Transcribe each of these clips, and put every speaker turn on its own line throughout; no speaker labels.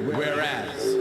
Whereas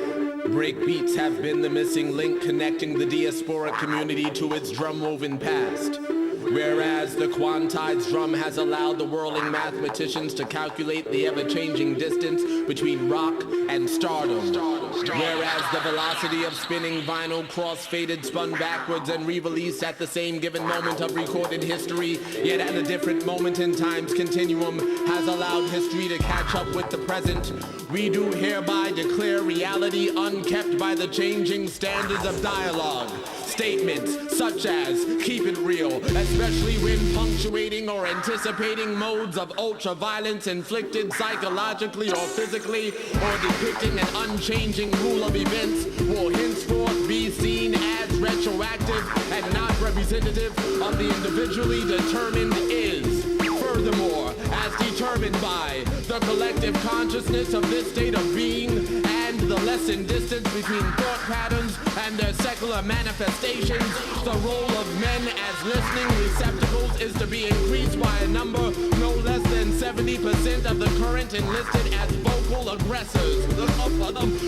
breakbeats have been the missing link connecting the diasporic community to its drum-woven past. Whereas the quantized drum has allowed the whirling mathematicians to calculate the ever-changing distance between rock and stardom. Whereas the velocity of spinning vinyl cross-faded, spun backwards and re-released at the same given moment of recorded history, yet at a different moment in time's continuum, has allowed history to catch up with the present, we do hereby declare reality unkept by the changing standards of dialogue. Statements such as, keep it real, especially when punctuating or anticipating modes of ultra-violence inflicted psychologically or physically, or depicting an unchanging rule of events, will henceforth be seen as retroactive and not representative of the individually determined is. Furthermore, as determined by the collective consciousness of this state of being and the lessened distance between thought patterns and their secular manifestations, the role of men as listening receptacles is to be increased by a number no less than 70% of the current enlisted as vocal aggressors.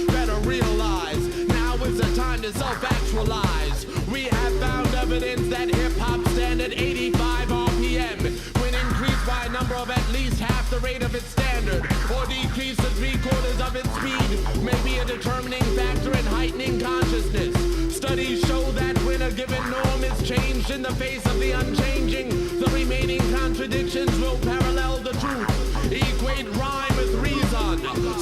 Better realize, now is the time to self-actualize. We have found evidence that hip-hop stand at 85 RPM when increased by a number of at least half the rate of its standard, or decreased to 3/4 of its speed, may be a determining factor in heightening consciousness. Studies show that when a given norm is changed in the face of the unchanging, the remaining contradictions will parallel the truth. Equate rhyme with reason,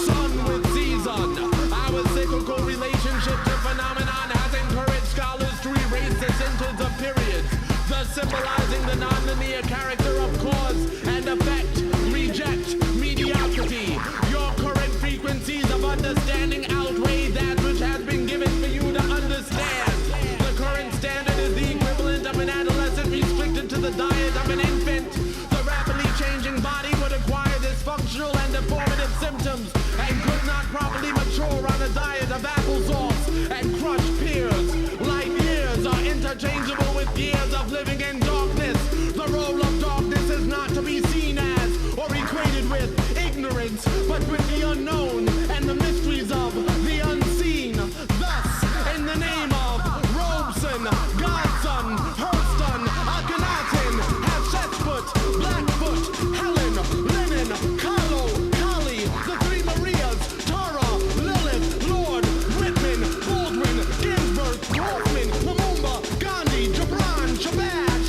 sun with season. Our cyclical relationship to phenomenon has encouraged scholars to erase the sentence of periods, thus symbolizing the nonlinear character of cause and effect. Reject mediocrity. Your current frequencies of understanding outweigh that which has been given for you to understand. The current standard is the equivalent of an adolescent restricted to the diet of an infant. The rapidly changing body would acquire dysfunctional and deformative symptoms and could not properly mature on a diet of applesauce and crushed pears. Light years are interchangeable with years of living in darkness. The role of darkness is not to be seen as or equated with ignorance, but with the unknown and the mysteries of the unseen. Thus, in the name of Robeson, Godson, Hurston, Akhenaten, Hatshepsut, Blackfoot, Helen, Lennon, Carlo, Kali, the Three Marias, Tara, Lilith, Lord, Whitman, Baldwin, Ginsburg, Hoffman, Lumumba, Gandhi, Gibran, Shabazz,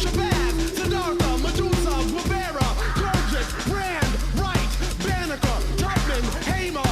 Siddhartha, Medusa, Guevara, Gurdjieff, Brand, Wright, Banneker, Tubman, Hamer,